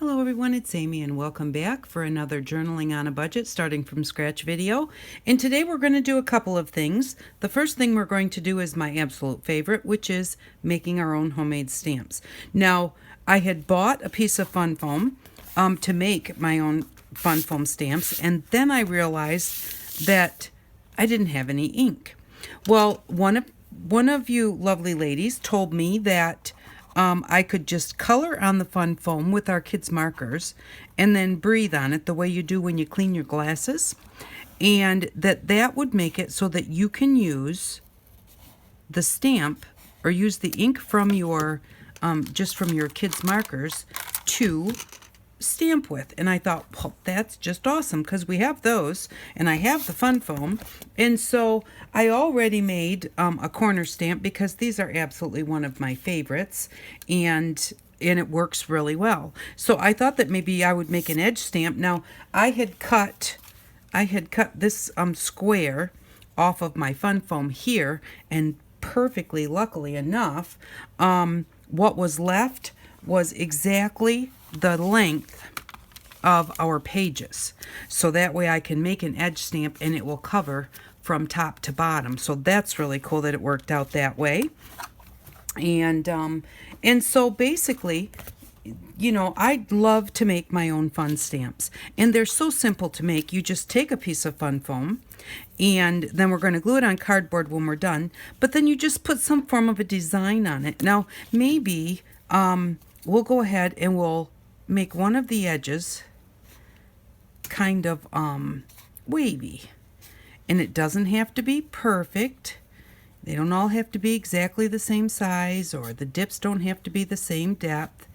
Hello everyone, it's Amy and welcome back for another Journaling on a Budget starting from scratch video. And today we're going to do a couple of things. The first thing we're going to do is my absolute favorite, which is making our own homemade stamps. Now, I had bought a piece of fun foam to make my own fun foam stamps, and then I realized that I didn't have any ink. Well, one of you lovely ladies told me that I could just color on the fun foam with our kids' markers and then breathe on it the way you do when you clean your glasses, and that would make it so that you can use the stamp or use the ink from your just from your kids' markers to stamp with. And I thought, well, that's just awesome because we have those and I have the fun foam. And so I already made a corner stamp because these are absolutely one of my favorites, and it works really well. So I thought that maybe I would make an edge stamp. Now I had cut this square off of my fun foam here, and perfectly luckily enough, what was left was exactly the length of our pages. So that way I can make an edge stamp and it will cover from top to bottom. So that's really cool that it worked out that way. And so basically, you know, I love to make my own fun stamps, and they're so simple to make. You just take a piece of fun foam, and then we're going to glue it on cardboard when we're done, but then you just put some form of a design on it. Now maybe we'll go ahead and we'll make one of the edges kind of wavy, and it doesn't have to be perfect. They don't all have to be exactly the same size, or the dips don't have to be the same depth.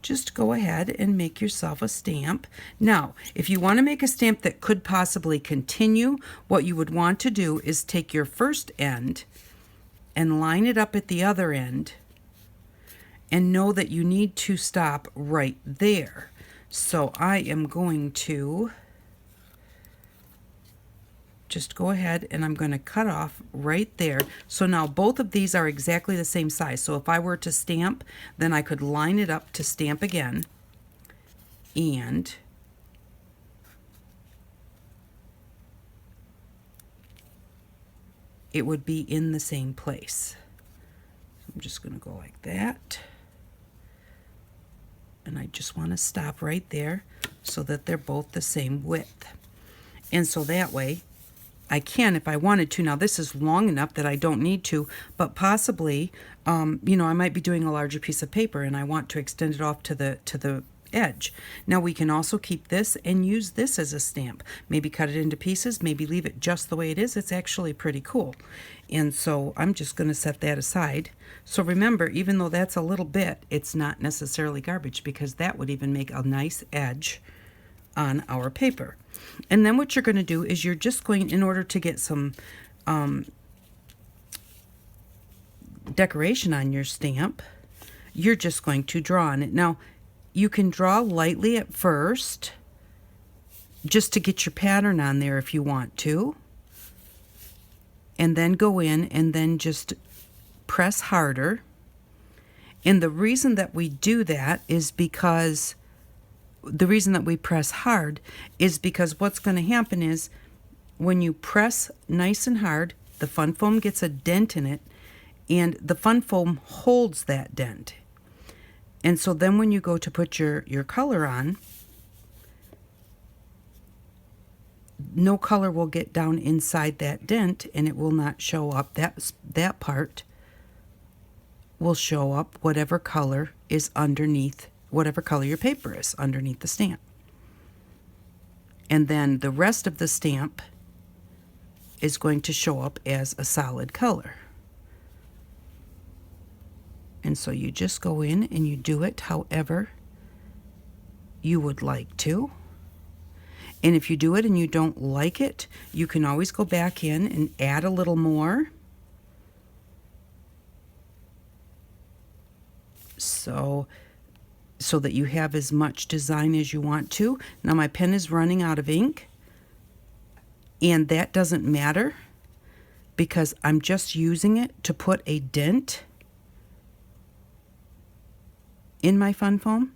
Just go ahead and make yourself a stamp. Now, if you want to make a stamp that could possibly continue, what you would want to do is take your first end and line it up at the other end, and know that you need to stop right there. So I am going to just go ahead and I'm going to cut off right there. So now both of these are exactly the same size. So if I were to stamp, then I could line it up to stamp again, and it would be in the same place. I'm just going to go like that. And I just want to stop right there so that they're both the same width. And so that way I can, if I wanted to. Now this is long enough that I don't need to, but possibly, you know, I might be doing a larger piece of paper and I want to extend it off to the edge. Now we can also keep this and use this as a stamp. Maybe cut it into pieces, maybe leave it just the way it is. It's actually pretty cool. And so I'm just going to set that aside. So remember, even though that's a little bit, it's not necessarily garbage, because that would even make a nice edge on our paper. And then what you're going to do is you're just going, in order to get some decoration on your stamp, you're just going to draw on it. Now you can draw lightly at first just to get your pattern on there if you want to, and then go in and then just press harder. And the reason that we do that is because the reason that we press hard is because what's going to happen is when you press nice and hard, the fun foam gets a dent in it, and the fun foam holds that dent. And so then when you go to put your color on, no color will get down inside that dent, and it will not show up. That part will show up whatever color is underneath, whatever color your paper is underneath the stamp. And then the rest of the stamp is going to show up as a solid color. And so you just go in and you do it however you would like to. And if you do it and you don't like it, you can always go back in and add a little more. So that you have as much design as you want to. Now my pen is running out of ink, and that doesn't matter because I'm just using it to put a dent in my fun foam.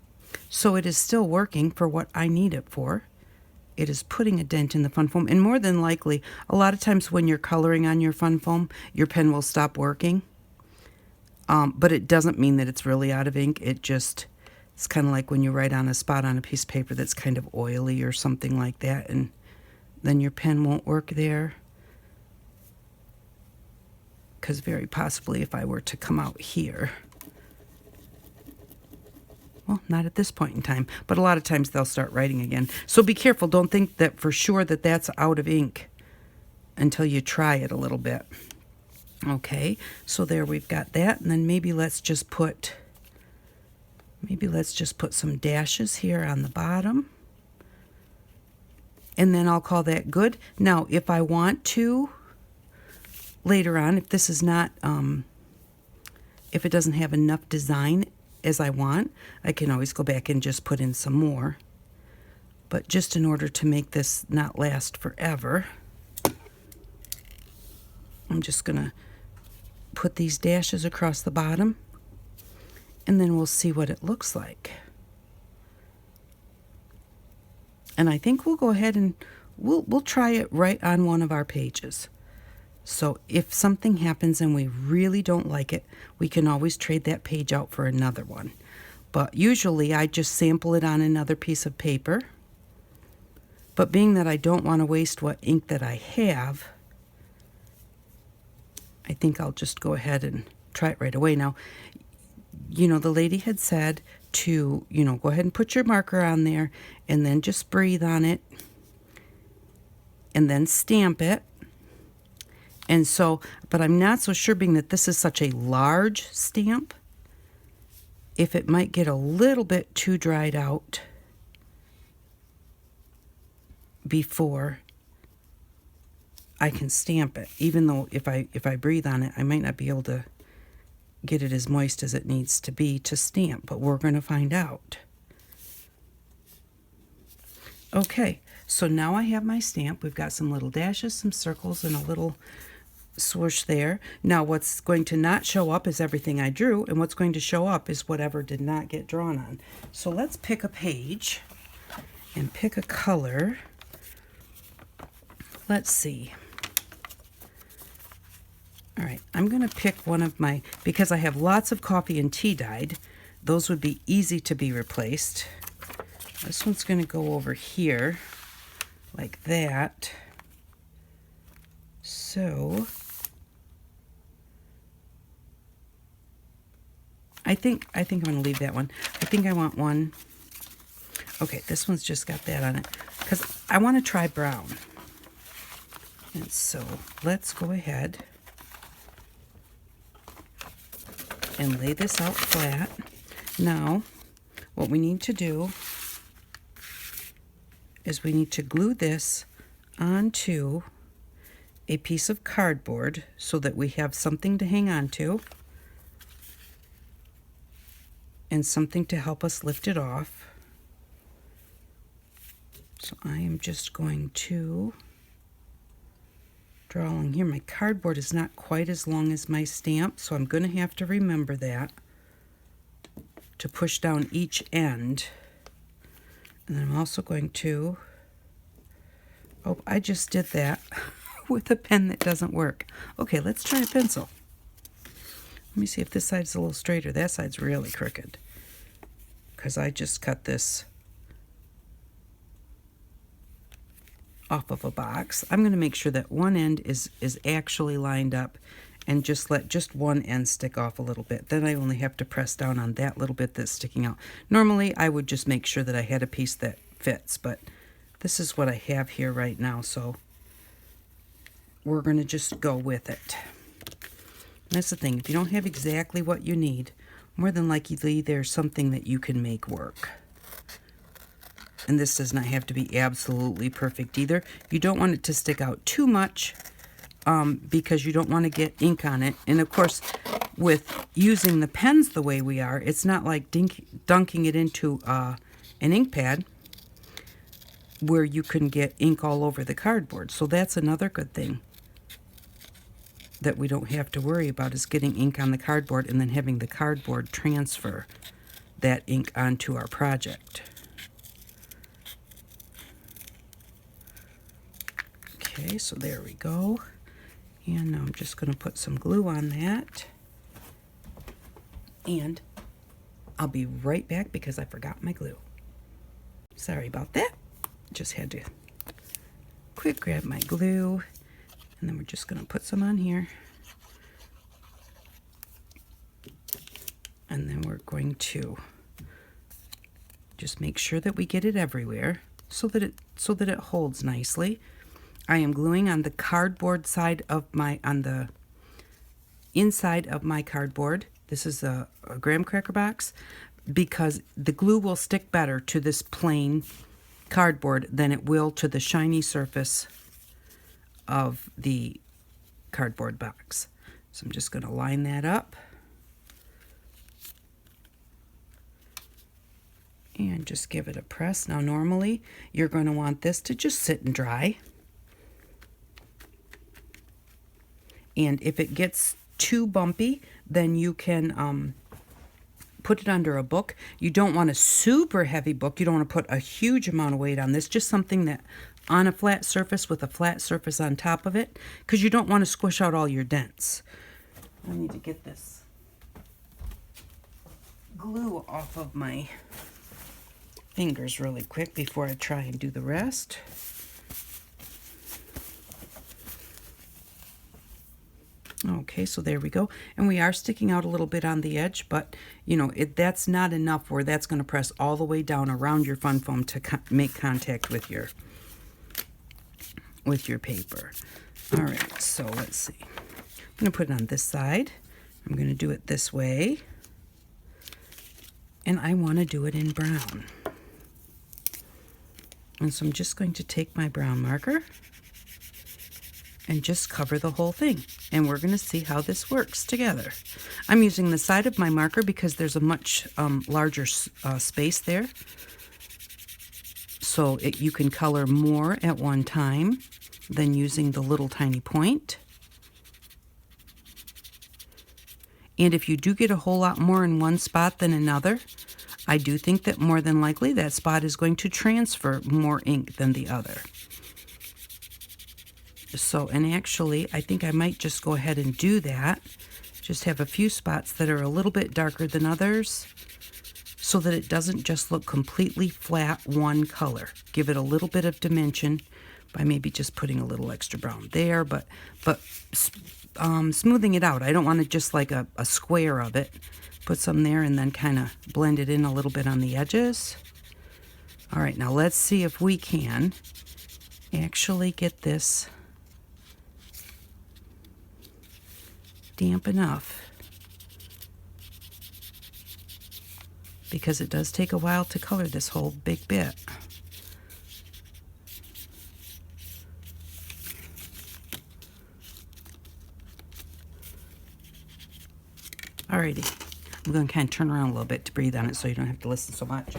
So it is still working for what I need it for. It is putting a dent in the fun foam, and more than likely, a lot of times when you're coloring on your fun foam, your pen will stop working. But it doesn't mean that it's really out of ink. It's kind of like when you write on a spot on a piece of paper that's kind of oily or something like that, and then your pen won't work there. Because very possibly if I were to come out here, well, not at this point in time, but a lot of times they'll start writing again. So be careful. Don't think that for sure that that's out of ink until you try it a little bit. Okay, so there we've got that, and then maybe let's just put some dashes here on the bottom. And then I'll call that good. Now, if I want to, later on, if this is not, if it doesn't have enough design as I want, I can always go back and just put in some more. But just in order to make this not last forever, I'm just going to put these dashes across the bottom, and then we'll see what it looks like. And I think we'll go ahead and we'll try it right on one of our pages. So if something happens and we really don't like it, we can always trade that page out for another one. But usually I just sample it on another piece of paper. But being that I don't want to waste what ink that I have, I think I'll just go ahead and try it right away. Now, you know, the lady had said to, go ahead and put your marker on there and then just breathe on it and then stamp it. And so, but I'm not so sure, being that this is such a large stamp, if it might get a little bit too dried out before I can stamp it. Even though if I breathe on it, I might not be able to get it as moist as it needs to be to stamp, but we're going to find out. Okay, so now I have my stamp. We've got some little dashes, some circles, and a little swoosh there. Now what's going to not show up is everything I drew, and what's going to show up is whatever did not get drawn on. So let's pick a page and pick a color. Let's see. All right, I'm going to pick one of my, because I have lots of coffee and tea dyed, those would be easy to be replaced. This one's going to go over here like that. So I think I'm going to leave that one. I think I want one. Okay, this one's just got that on it because I want to try brown. And so let's go ahead and lay this out flat. Now, what we need to do is we need to glue this onto a piece of cardboard so that we have something to hang on to and something to help us lift it off. So I am just going to draw along here. My cardboard is not quite as long as my stamp, so I'm going to have to remember that to push down each end. And then I'm also going to, oh, I just did that with a pen that doesn't work. Okay, let's try a pencil. Let me see if this side's a little straighter. That side's really crooked because I just cut this off of a box. I'm going to make sure that one end is actually lined up and just let just one end stick off a little bit. Then I only have to press down on that little bit that's sticking out. Normally I would just make sure that I had a piece that fits, but this is what I have here right now, so we're going to just go with it. And that's the thing, if you don't have exactly what you need, more than likely there's something that you can make work. And this does not have to be absolutely perfect either. You don't want it to stick out too much because you don't want to get ink on it. And of course, with using the pens the way we are, it's not like dunking it into an ink pad where you can get ink all over the cardboard. So that's another good thing that we don't have to worry about, is getting ink on the cardboard and then having the cardboard transfer that ink onto our project. Okay, so there we go. And now I'm just going to put some glue on that. And I'll be right back because I forgot my glue. Sorry about that. Just had to quick grab my glue. And then we're just going to put some on here. And then we're going to just make sure that we get it everywhere so that it holds nicely. I am gluing on the cardboard side of on the inside of my cardboard. This is a graham cracker box, because the glue will stick better to this plain cardboard than it will to the shiny surface of the cardboard box. So I'm just going to line that up and just give it a press. Now normally you're going to want this to just sit and dry. And if it gets too bumpy, then you can put it under a book. You don't want a super heavy book. You don't want to put a huge amount of weight on this. Just something that on a flat surface with a flat surface on top of it, because you don't want to squish out all your dents. I need to get this glue off of my fingers really quick before I try and do the rest. Okay, so there we go. And we are sticking out a little bit on the edge, but you know, that's not enough where that's going to press all the way down around your fun foam to make contact with your paper. All right, so let's see. I'm going to put it on this side. I'm going to do it this way. And I want to do it in brown. And so I'm just going to take my brown marker and just cover the whole thing. And we're going to see how this works together. I'm using the side of my marker because there's a much larger space there. So you can color more at one time than using the little tiny point. And if you do get a whole lot more in one spot than another, I do think that more than likely that spot is going to transfer more ink than the other. So, and actually, I think I might just go ahead and do that. Just have a few spots that are a little bit darker than others so that it doesn't just look completely flat one color. Give it a little bit of dimension by maybe just putting a little extra brown there, but smoothing it out. I don't want to just like a square of it. Put some there and then kind of blend it in a little bit on the edges. All right, now let's see if we can actually get this damp enough, because it does take a while to color this whole big bit. Alrighty, I'm going to kind of turn around a little bit to breathe on it so you don't have to listen so much.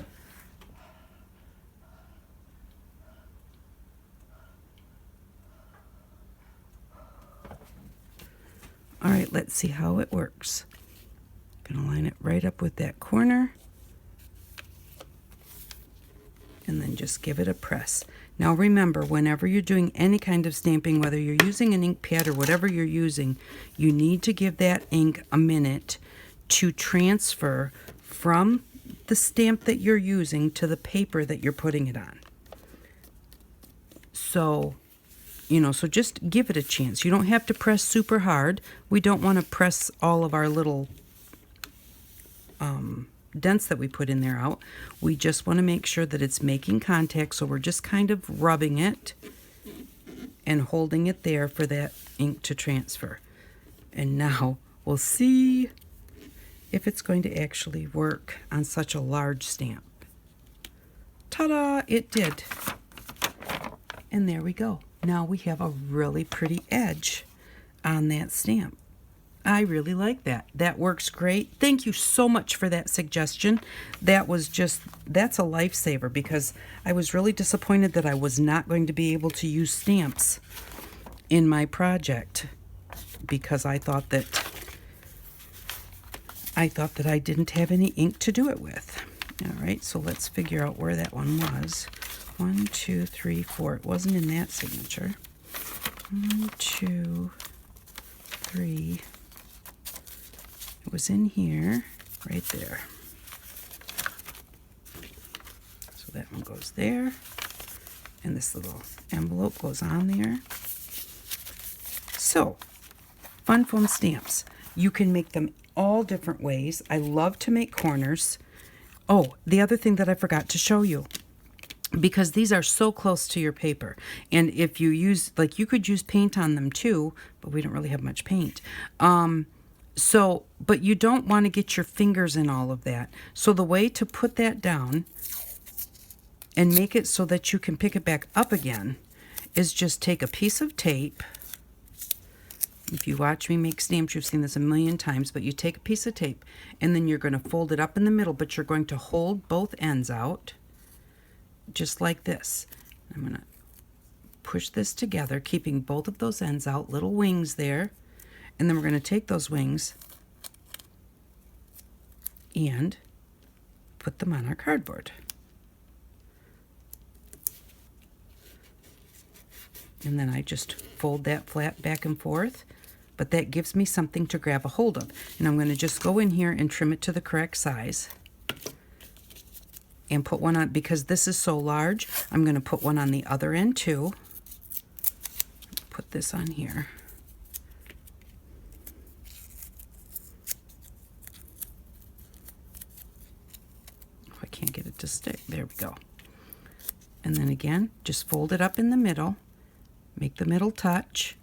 All right, let's see how it works. I'm going to line it right up with that corner and then just give it a press. Now remember, whenever you're doing any kind of stamping, whether you're using an ink pad or whatever you're using, you need to give that ink a minute to transfer from the stamp that you're using to the paper that you're putting it on. So, you know, so just give it a chance. You don't have to press super hard. We don't want to press all of our little dents that we put in there out. We just want to make sure that it's making contact, so we're just kind of rubbing it and holding it there for that ink to transfer. And now we'll see if it's going to actually work on such a large stamp. Ta-da! It did. And there we go. Now we have a really pretty edge on that stamp. I really like that. That works great. Thank you so much for that suggestion. That's a lifesaver, because I was really disappointed that I was not going to be able to use stamps in my project, because I thought that I thought that I didn't have any ink to do it with. All right, so let's figure out where that one was. 1, 2, 3, 4. It wasn't in that signature. 1, 2, 3. It was in here, right there. So that one goes there. And this little envelope goes on there. So, fun foam stamps. You can make them all different ways. I love to make corners. Oh, the other thing that I forgot to show you, because these are so close to your paper, and if you use, like, you could use paint on them too, but we don't really have much paint. But you don't want to get your fingers in all of that. So the way to put that down and make it so that you can pick it back up again is just take a piece of tape. If you watch me make stamps, you've seen this a million times, but you take a piece of tape and then you're going to fold it up in the middle, but you're going to hold both ends out just like this. I'm going to push this together, keeping both of those ends out, little wings there, and then we're going to take those wings and put them on our cardboard. And then I just fold that flat back and forth, but that gives me something to grab a hold of. And I'm going to just go in here and trim it to the correct size and put one on, because this is so large, I'm going to put one on the other end too. Put this on here. Oh, I can't get it to stick. There we go. And then again, just fold it up in the middle. Make the middle touch,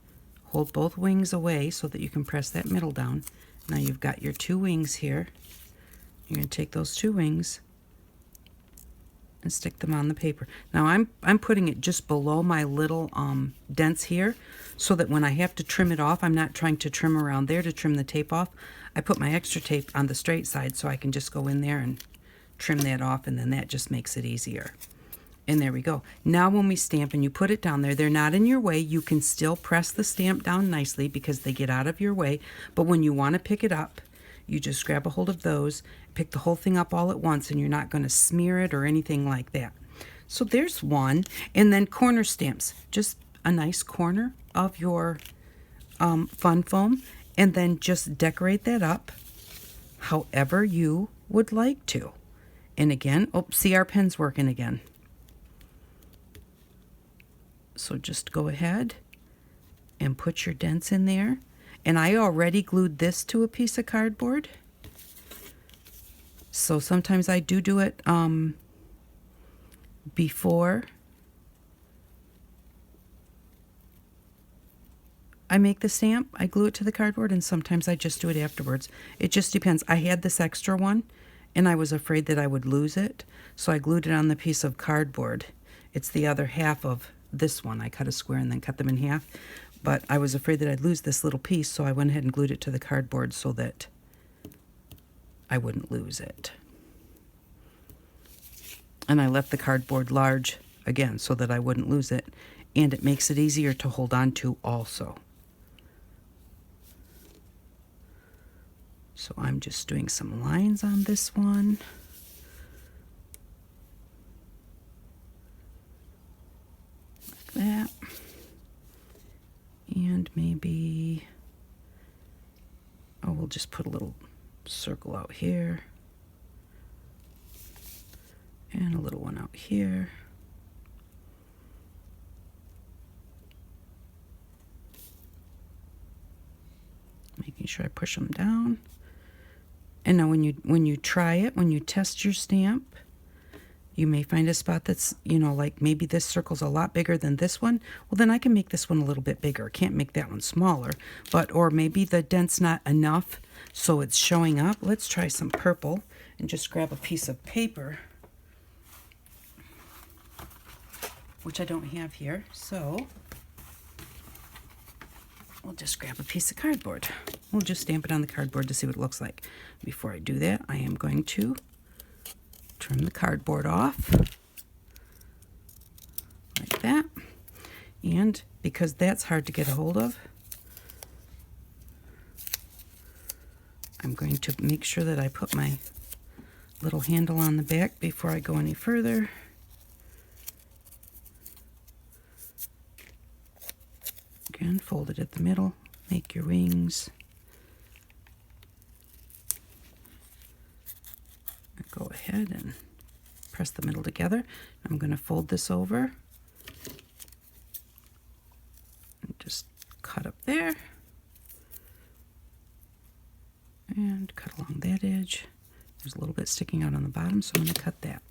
hold both wings away so that you can press that middle down. Now you've got your two wings here. You're going to take those two wings and stick them on the paper. Now I'm putting it just below my little dents here so that when I have to trim it off, I'm not trying to trim around there to trim the tape off. I put my extra tape on the straight side so I can just go in there and trim that off, and then that just makes it easier. And there we go. Now when we stamp and you put it down there, they're not in your way. You can still press the stamp down nicely because they get out of your way. But when you want to pick it up, you just grab a hold of those, pick the whole thing up all at once, and you're not going to smear it or anything like that. So there's one. And then corner stamps. Just a nice corner of your fun foam. And then just decorate that up however you would like to. And again, oh, see, our pen's working again. So just go ahead and put your dents in there. And I already glued this to a piece of cardboard. So sometimes I do it before I make the stamp. I glue it to the cardboard, and sometimes I just do it afterwards. It just depends. I had this extra one, and I was afraid that I would lose it. So I glued it on the piece of cardboard. It's the other half of this one. I cut a square and then cut them in half, but I was afraid that I'd lose this little piece, so I went ahead and glued it to the cardboard so that I wouldn't lose it. And I left the cardboard large again so that I wouldn't lose it, and it makes it easier to hold on to also. So I'm just doing some lines on this one. That, and maybe, oh, we'll just put a little circle out here and a little one out here. Making sure I push them down. And now when you try it, when you test your stamp, you may find a spot that's, you know, like maybe this circle's a lot bigger than this one. Well, then I can make this one a little bit bigger. Can't make that one smaller, but, or maybe the dent's not enough, so it's showing up. Let's try some purple and just grab a piece of paper, which I don't have here. So we'll just grab a piece of cardboard. We'll just stamp it on the cardboard to see what it looks like. Before I do that, I am going to trim the cardboard off like that. And because that's hard to get a hold of, I'm going to make sure that I put my little handle on the back before I go any further. Again, fold it at the middle, make your wings. Go ahead and press the middle together. I'm going to fold this over and just cut up there and cut along that edge. There's a little bit sticking out on the bottom, so I'm going to cut that.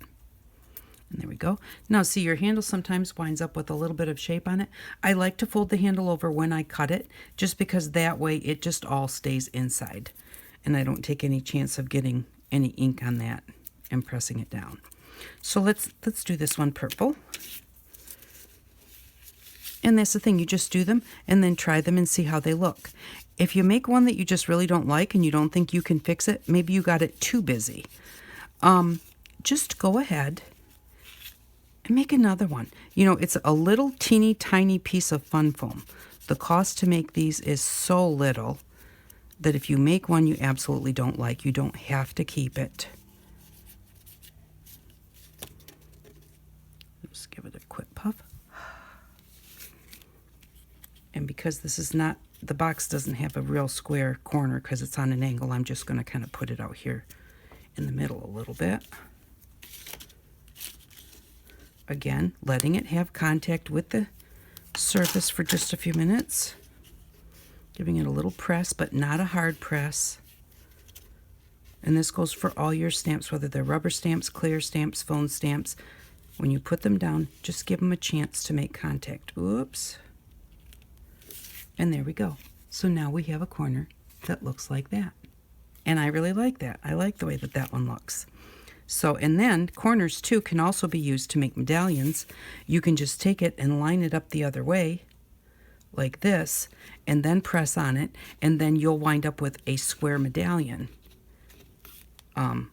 And there we go. Now see, your handle sometimes winds up with a little bit of shape on it. I like to fold the handle over when I cut it, just because that way it just all stays inside and I don't take any chance of getting any ink on that and pressing it down. So let's do this one purple. And that's the thing, you just do them and then try them and see how they look. If you make one that you just really don't like and you don't think you can fix it, maybe you got it too busy, just go ahead and make another one. You know, it's a little teeny tiny piece of fun foam. The cost to make these is so little that if you make one you absolutely don't like, you don't have to keep it. Just give it a quick puff. And because this is not, the box doesn't have a real square corner because it's on an angle, I'm just going to kind of put it out here in the middle a little bit. Again, letting it have contact with the surface for just a few minutes. Giving it a little press, but not a hard press. And this goes for all your stamps, whether they're rubber stamps, clear stamps, foam stamps. When you put them down, just give them a chance to make contact. Oops. And there we go. So now we have a corner that looks like that. And I really like that. I like the way that that one looks. So, and then corners too can also be used to make medallions. You can just take it and line it up the other way, like this, and then press on it, and then you'll wind up with a square medallion.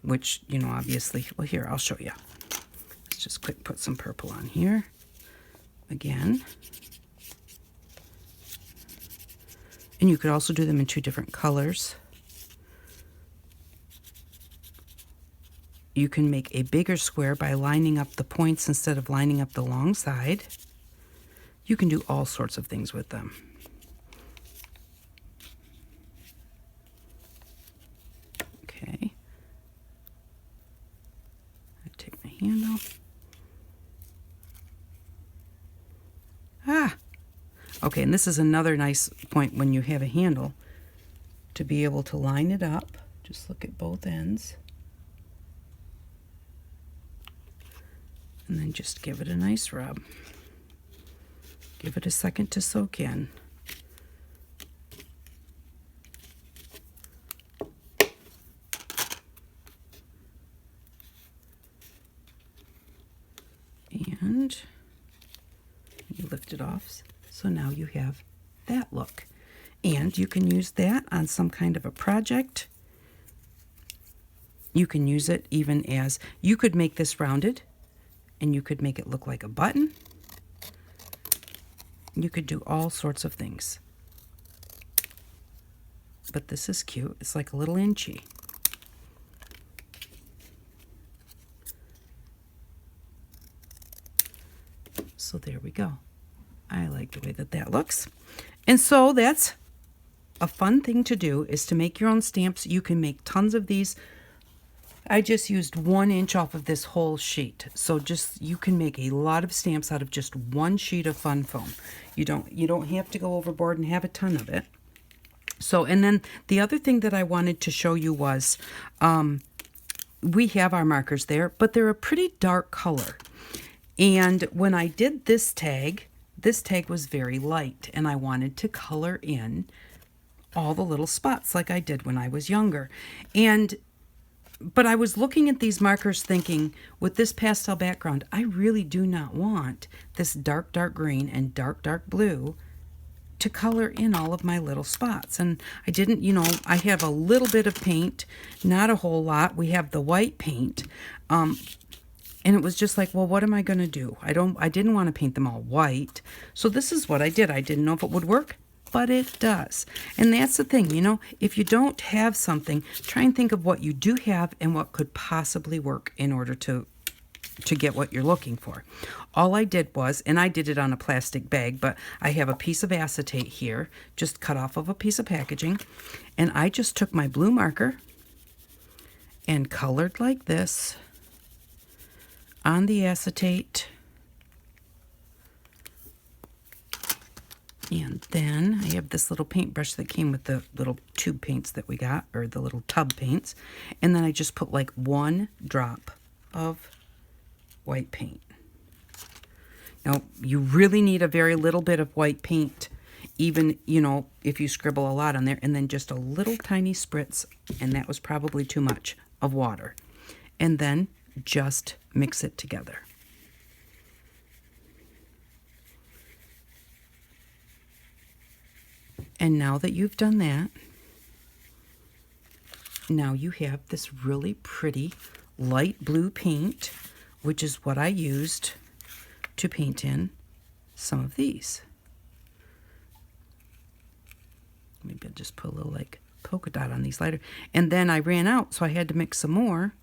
Which, you know, obviously, well, here, I'll show you. Let's just quick put some purple on here. Again. And you could also do them in 2 different colors. You can make a bigger square by lining up the points instead of lining up the long side. You can do all sorts of things with them. Okay. I take my handle. Okay, and this is another nice point when you have a handle to be able to line it up. Just look at both ends. And then just give it a nice rub. Give it a second to soak in. And you lift it off. So now you have that look. And you can use that on some kind of a project. You can use it even as, you could make this rounded and you could make it look like a button. You could do all sorts of things. But this is cute. It's like a little inchy. So there we go. I like the way that that looks. And so that's a fun thing to do, is to make your own stamps. You can make tons of these. I just used 1 inch off of this whole sheet. So just, you can make a lot of stamps out of just 1 sheet of fun foam. You don't have to go overboard and have a ton of it. So, and then the other thing that I wanted to show you was, we have our markers there, but they're a pretty dark color. And when I did this tag was very light, and I wanted to color in all the little spots like I did when I was younger. But I was looking at these markers thinking, with this pastel background, I really do not want this dark, dark green and dark, dark blue to color in all of my little spots. And I didn't, you know, I have a little bit of paint, not a whole lot. We have the white paint. And it was just like, well, what am I going to do? I didn't want to paint them all white. So this is what I did. I didn't know if it would work, but but it does. And that's the thing, you know, if you don't have something, try and think of what you do have and what could possibly work in order to get what you're looking for. All I did was, and I did it on a plastic bag, but I have a piece of acetate here, just cut off of a piece of packaging, and I just took my blue marker and colored like this on the acetate. And then I have this little paintbrush that came with the little tube paints that we got, or the little tub paints, and then I just put like 1 drop of white paint. Now, you really need a very little bit of white paint, even, you know, if you scribble a lot on there, and then just a little tiny spritz, and that was probably too much, of water. And then just mix it together. And now that you've done that, now you have this really pretty light blue paint, which is what I used to paint in some of these. Maybe I'll just put a little like polka dot on these lighter. And then I ran out, so I had to mix some more.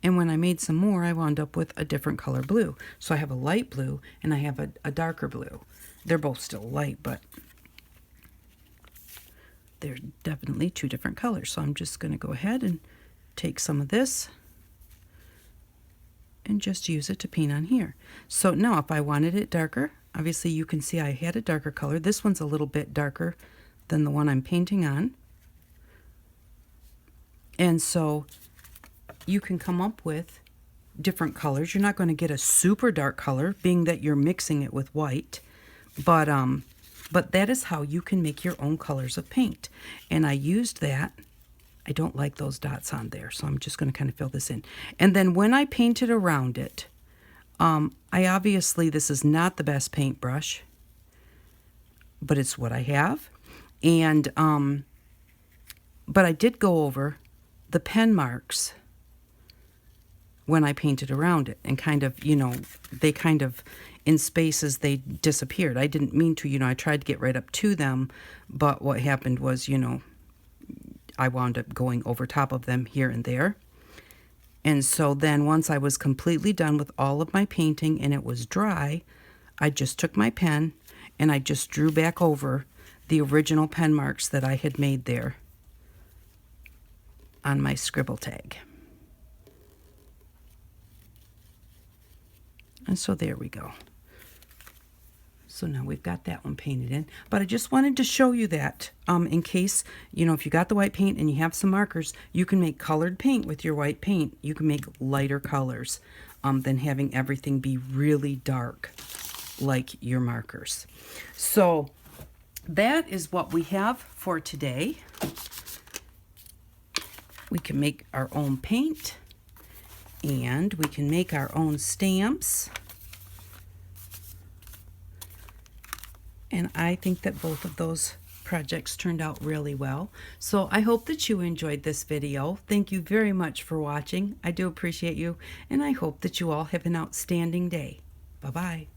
And when I made some more, I wound up with a different color blue. So I have a light blue and I have a darker blue. They're both still light, but they're definitely 2 different colors. So I'm just going to go ahead and take some of this and just use it to paint on here. So now if I wanted it darker, obviously you can see I had a darker color. This one's a little bit darker than the one I'm painting on. And so you can come up with different colors. You're not going to get a super dark color, being that you're mixing it with white, but that is how you can make your own colors of paint. And I used that. I don't like those dots on there, so I'm just going to kind of fill this in. And then when I painted around it, I obviously, this is not the best paintbrush, but it's what I have. And but I did go over the pen marks when I painted around it, and kind of, you know, they kind of, in spaces, they disappeared. I didn't mean to, you know, I tried to get right up to them, but what happened was, you know, I wound up going over top of them here and there. And so then once I was completely done with all of my painting and it was dry, I just took my pen and I just drew back over the original pen marks that I had made there on my scribble tag. And so there we go. So now we've got that one painted in. But I just wanted to show you that in case, you know, if you got the white paint and you have some markers, you can make colored paint with your white paint. You can make lighter colors than having everything be really dark like your markers. So that is what we have for today. We can make our own paint, and we can make our own stamps. And I think that both of those projects turned out really well. So I hope that you enjoyed this video. Thank you very much for watching. I do appreciate you, and I hope that you all have an outstanding day. Bye-bye.